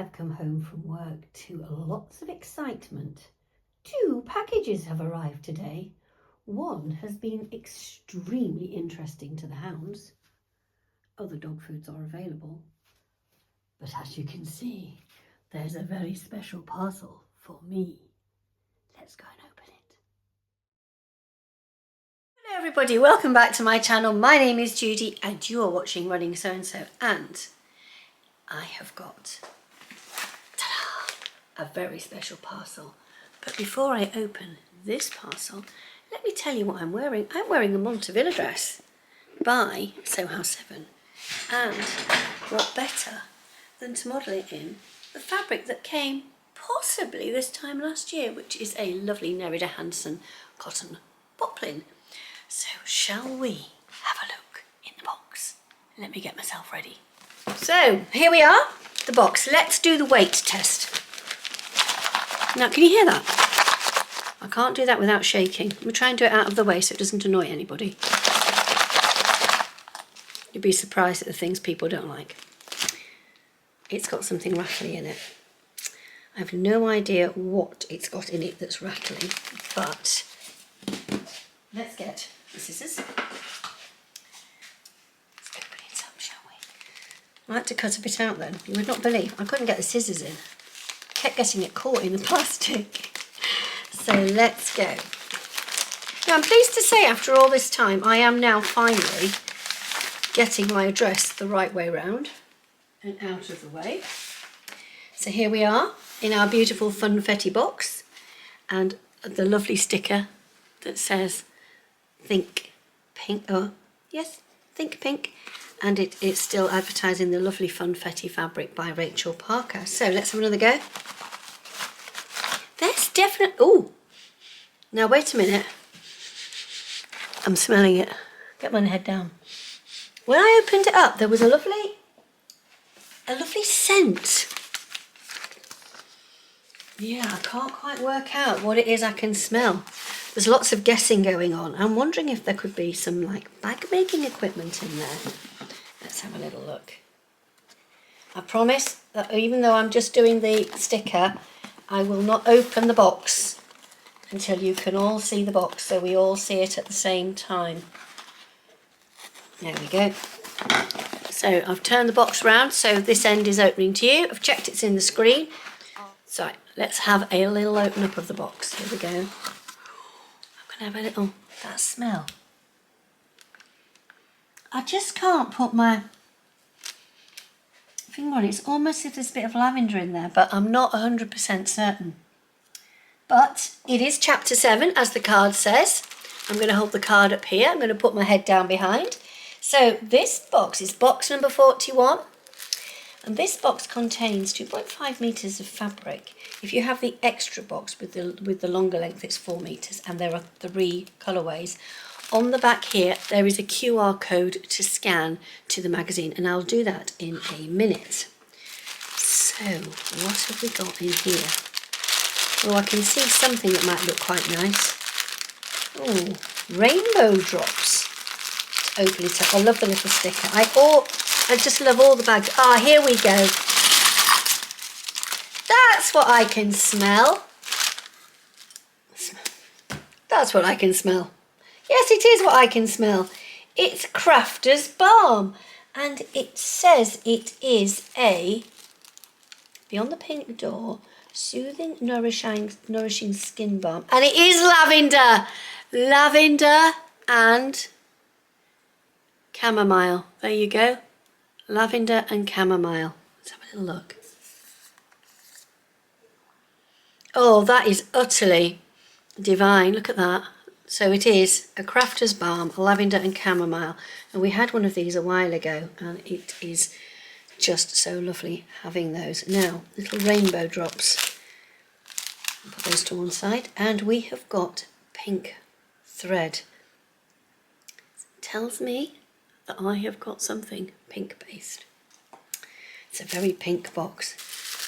I've come home from work to lots of excitement. 2 packages have arrived today. One has been extremely interesting to the hounds. Other dog foods are available. But as you can see, there's a very special parcel for me. Let's go and open it. Hello everybody, welcome back to my channel. My name is Judy and you are watching Running So and So, and I have got a very special parcel. But before I open this parcel, let me tell you what I'm wearing. I'm wearing a Montevilla dress by Sew House 7, and what better than to model it in the fabric that came possibly this time last year, which is a lovely Nerida Hansen cotton poplin. So shall we have a look in the box? Let me get myself ready. So here we are, the box. Let's do the weight test. Now, can you hear that? I can't do that without shaking. We'll try and do it out of the way so it doesn't annoy anybody. You'd be surprised at the things people don't like. It's got something rattly in it. I have no idea what it's got in it that's rattling, but let's get the scissors. Let's open it up, shall we? I had to cut a bit out then. You would not believe I couldn't get the scissors in. Kept getting it caught in the plastic. So let's go. Now I'm pleased to say after all this time I am now finally getting my dress the right way round and out of the way. So here we are in our beautiful funfetti box, and the lovely sticker that says Think Pink, yes, Think Pink, and it's still advertising the lovely funfetti fabric by Rachel Parker. So let's have another go. There's definitely, oh, now wait a minute. I'm smelling it. Get my head down. When I opened it up, there was a lovely scent. Yeah, I can't quite work out what it is I can smell. There's lots of guessing going on. I'm wondering if there could be some like bag making equipment in there. Let's have a little look. I promise that even though I'm just doing the sticker, I will not open the box until you can all see the box, so we all see it at the same time. There we go. So I've turned the box round so this end is opening to you. I've checked it's in the screen. So let's have a little open up of the box. Here we go. I'm going to have a little, that smell. I just can't put my finger on it. It's almost as if there's a bit of lavender in there, but I'm not 100% certain. But it is chapter 7, as the card says. I'm going to hold the card up here. I'm going to put my head down behind. So this box is box number 41. And this box contains 2.5 metres of fabric. If you have the extra box with the longer length, it's 4 metres, and there are 3 colourways. On the back here, there is a QR code to scan to the magazine, and I'll do that in a minute. So, what have we got in here? Oh, I can see something that might look quite nice. Oh, rainbow drops. Let's open it up. I love the little sticker. I just love all the bags. Ah, here we go. That's what I can smell. That's what I can smell. Yes, it is what I can smell. It's Crafter's Balm. And it says it is a, beyond the pink door, soothing, nourishing skin balm. And it is lavender. Lavender and chamomile. There you go. Lavender and chamomile. Let's have a little look. Oh, that is utterly divine. Look at that. So it is a Crafter's Balm, lavender and chamomile. And we had one of these a while ago, and it is just so lovely having those. Now, little rainbow drops. Put those to one side. And we have got pink thread. It tells me that I have got something pink based. It's a very pink box.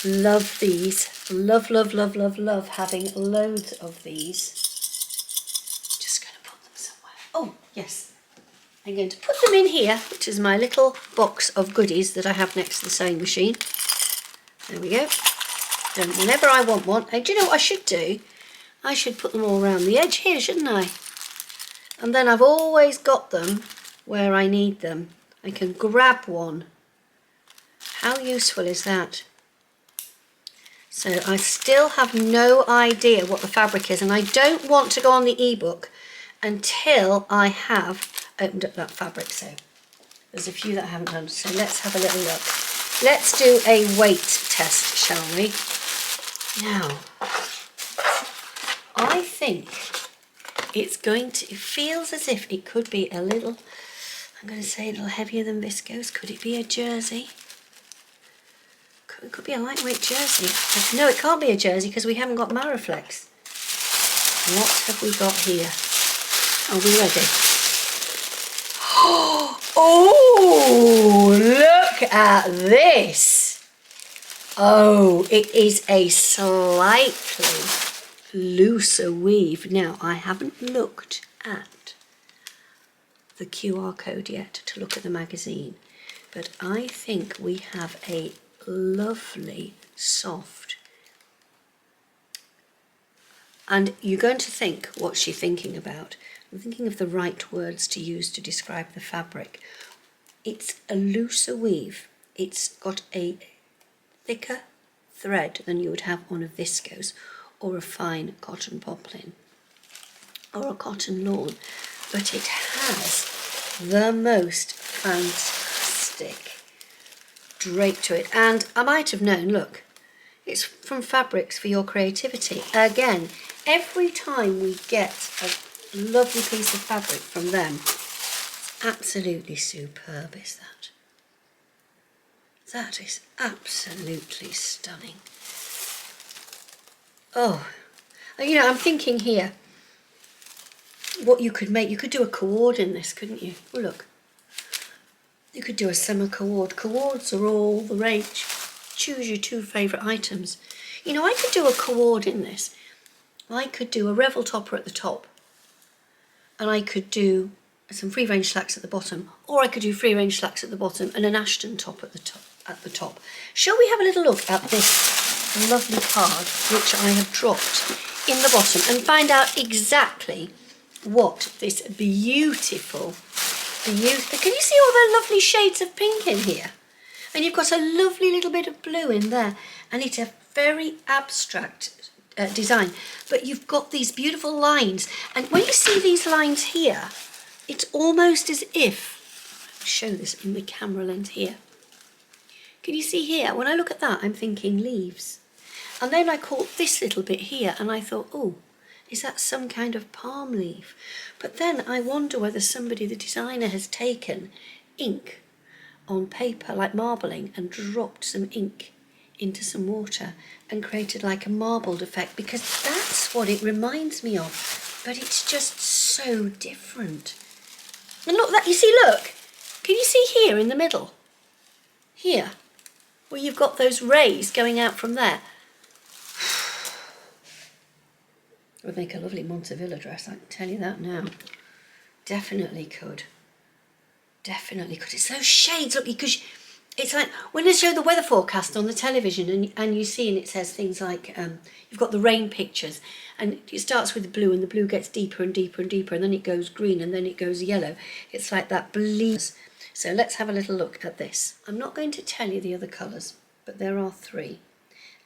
Love these. Love, love, love, love, love having loads of these. Just going to put them somewhere. Oh, yes. I'm going to put them in here, which is my little box of goodies that I have next to the sewing machine. There we go. And whenever I want one, and do you know what I should do? I should put them all around the edge here, shouldn't I? And then I've always got them where I need them. I can grab one. How useful is that? So I still have no idea what the fabric is, and I don't want to go on the ebook until I have opened up that fabric. So there's a few that I haven't done, so let's have a little look. Let's do a weight test, shall we? Now, I think it feels as if it could be a little, I'm going to say a little heavier than viscose. Could it be a jersey? It could be a lightweight jersey. No, it can't be a jersey because we haven't got Mariflex. What have we got here? Are we ready? Oh, look at this. Oh, it is a slightly looser weave. Now, I haven't looked at the QR code yet to look at the magazine, but I think we have a lovely soft, and you're going to think, what's she thinking about? I'm thinking of the right words to use to describe the fabric. It's a looser weave. It's got a thicker thread than you would have on a viscose or a fine cotton poplin or a cotton lawn, but it has the most fantastic drape to it. And I might have known, look, it's from Fabrics for Your Creativity. Again, every time we get a lovely piece of fabric from them, it's absolutely superb, is that? That is absolutely stunning. Oh, you know, I'm thinking here, what you could make, you could do a cord in this, couldn't you? Oh, look. You could do a summer cord. Cords are all the rage. Choose your two favourite items. You know, I could do a cord in this. I could do a Revel Topper at the top, and I could do some free range slacks at the bottom, or I could do free range slacks at the bottom and an Ashton top at the top. Shall we have a little look at this lovely card which I have dropped in the bottom and find out exactly what this beautiful, can you see all the lovely shades of pink in here? And you've got a lovely little bit of blue in there, and it's a very abstract design, but you've got these beautiful lines, and when you see these lines here, it's almost as if, I'll show this in the camera lens here. Can you see here? When I look at that, I'm thinking leaves. And then I caught this little bit here, and I thought, oh, is that some kind of palm leaf? But then I wonder whether somebody, the designer, has taken ink on paper, like marbling, and dropped some ink into some water and created like a marbled effect, because that's what it reminds me of. But it's just so different. And look, that, you see, look, can you see here in the middle? Here, where you've got those rays going out from there. Would make a lovely Montevilla dress, I can tell you that now. Definitely could. Definitely could. It's those shades, look, because it's like when they show the weather forecast on the television and you see, and it says things like, you've got the rain pictures, and it starts with blue, and the blue gets deeper and deeper and deeper, and then it goes green, and then it goes yellow. It's like that bleeds. So let's have a little look at this. I'm not going to tell you the other colours, but there are 3.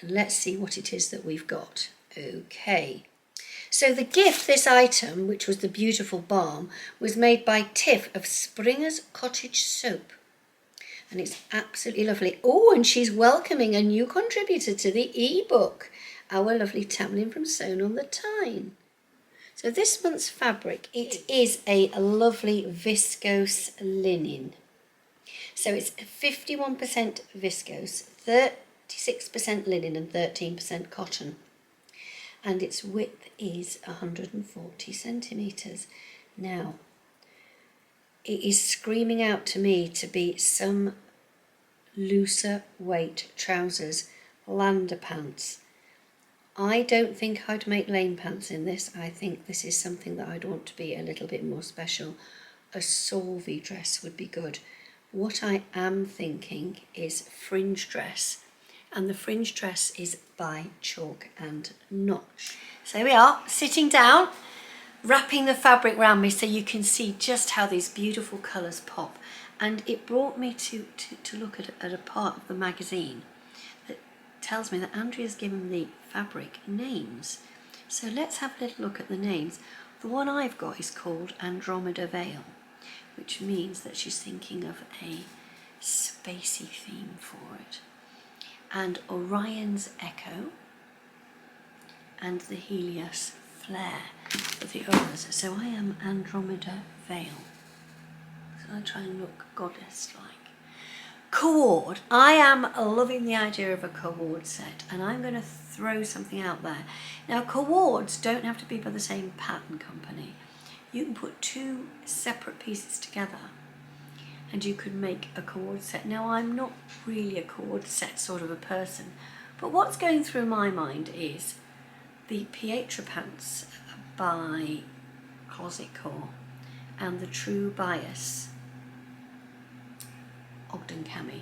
And let's see what it is that we've got. Okay. So the gift, this item, which was the beautiful balm, was made by Tiff of Springer's Cottage Soap. And it's absolutely lovely. Oh, and she's welcoming a new contributor to the ebook, our lovely Tamlin from Sewn on the Tyne. So this month's fabric, it is a lovely viscose linen. So it's 51% viscose, 36% linen and 13% cotton. And its width is 140 centimetres. Now, it is screaming out to me to be some looser weight trousers, lander pants. I don't think I'd make lane pants in this. I think this is something that I'd want to be a little bit more special. A Sauvie dress would be good. What I am thinking is fringe dress. and the Fringe Dress is by Chalk and Notch. So here we are, sitting down, wrapping the fabric around me so you can see just how these beautiful colours pop. And it brought me to look at a part of the magazine that tells me that Andrea's given the fabric names. So let's have a little look at the names. The one I've got is called Andromeda Veil, which means that she's thinking of a spacey theme for it. And Orion's Echo and the Helios Flare for the others. So I am Andromeda Veil. So I try and look goddess-like. Cord. I am loving the idea of a cord set, and I'm going to throw something out there. Now, cords don't have to be by the same pattern company. You can put two separate pieces together and you could make a cord set. Now, I'm not really a cord set sort of a person, but what's going through my mind is the Pietra Pants by Closet Core and the True Bias Ogden Cami,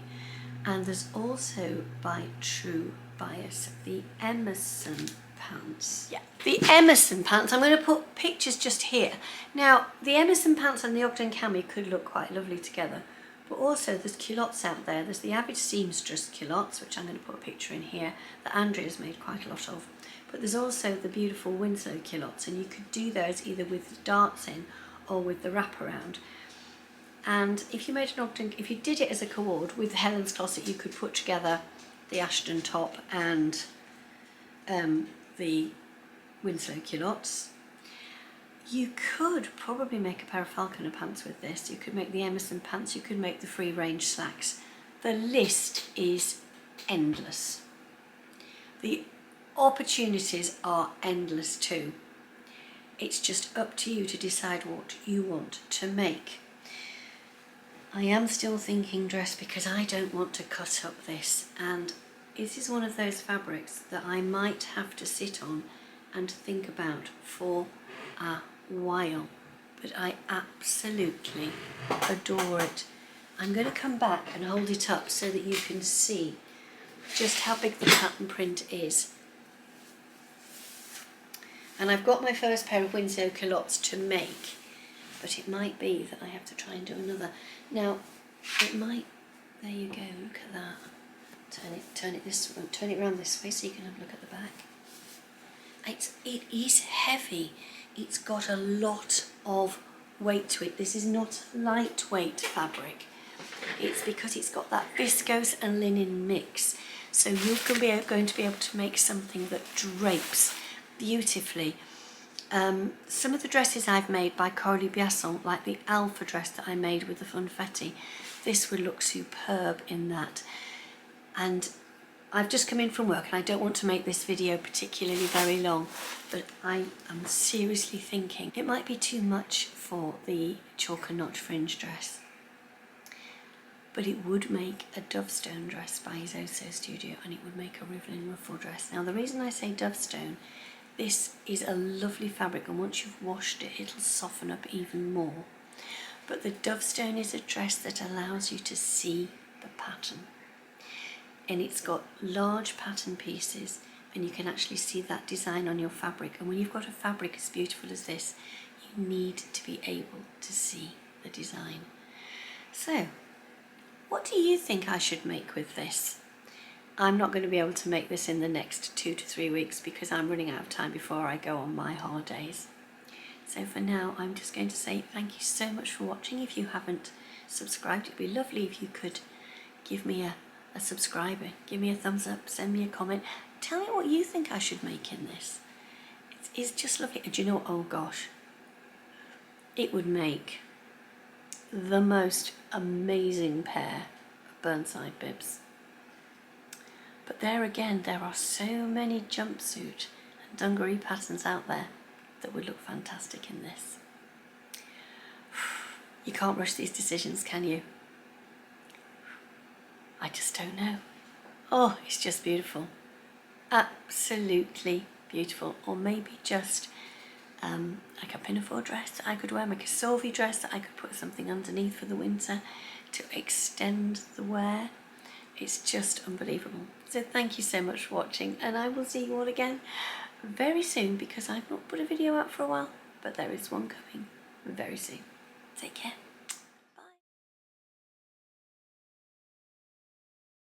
and there's also by True Bias the Emerson Pants. Yeah, the Emerson Pants. I'm going to put pictures just here. Now, the Emerson Pants and the Ogden Cami could look quite lovely together, but also there's culottes out there. There's the Avid Seamstress culottes, which I'm going to put a picture in here, that Andrea's made quite a lot of. But there's also the beautiful Winslow culottes, and you could do those either with the darts in or with the wraparound. And if you made an Ogden, if you did it as a cord with Helen's Closet, you could put together the Ashton top and the Winslow culottes. You could probably make a pair of Falconer pants with this. You could make the Emerson pants, you could make the free range slacks. The list is endless. The opportunities are endless too. It's just up to you to decide what you want to make. I am still thinking dress because I don't want to cut up this, and this is one of those fabrics that I might have to sit on and think about for a while, but I absolutely adore it. I'm going to come back and hold it up so that you can see just how big the pattern print is. And I've got my first pair of Winslow Culottes to make, but it might be that I have to try and do another. Now, it might, there you go, look at that. Turn it around this way so you can have a look at the back. It is heavy. It's got a lot of weight to it. This is not lightweight fabric. It's because it's got that viscose and linen mix. So you're going to be able to make something that drapes beautifully. Some of the dresses I've made by Coralie Biasson, like the Alpha dress that I made with the funfetti, this would look superb in that. And I've just come in from work and I don't want to make this video particularly very long, but I am seriously thinking it might be too much for the Chalk and Notch fringe dress, but it would make a Dovestone dress by Izzo Sew Studio, and it would make a Riveling ruffle dress. Now, the reason I say Dovestone, this is a lovely fabric, and once you've washed it, it'll soften up even more. But the Dovestone is a dress that allows you to see the pattern. And it's got large pattern pieces, and you can actually see that design on your fabric. And when you've got a fabric as beautiful as this, you need to be able to see the design. So, what do you think I should make with this? I'm not going to be able to make this in the next 2 to 3 weeks because I'm running out of time before I go on my holidays. So for now, I'm just going to say thank you so much for watching. If you haven't subscribed, it'd be lovely if you could give me a subscriber, give me a thumbs up, send me a comment, tell me what you think I should make in this. It's just lovely. And do you know, oh gosh, it would make the most amazing pair of Burnside bibs. But there again, there are so many jumpsuit and dungaree patterns out there that would look fantastic in this. You can't rush these decisions, can you? I just don't know. Oh, it's just beautiful. Absolutely beautiful. Or maybe just like a pinafore dress that I could wear, like a Sauvie dress that I could put something underneath for the winter to extend the wear. It's just unbelievable. So thank you so much for watching, and I will see you all again very soon, because I've not put a video out for a while, but there is one coming very soon. Take care.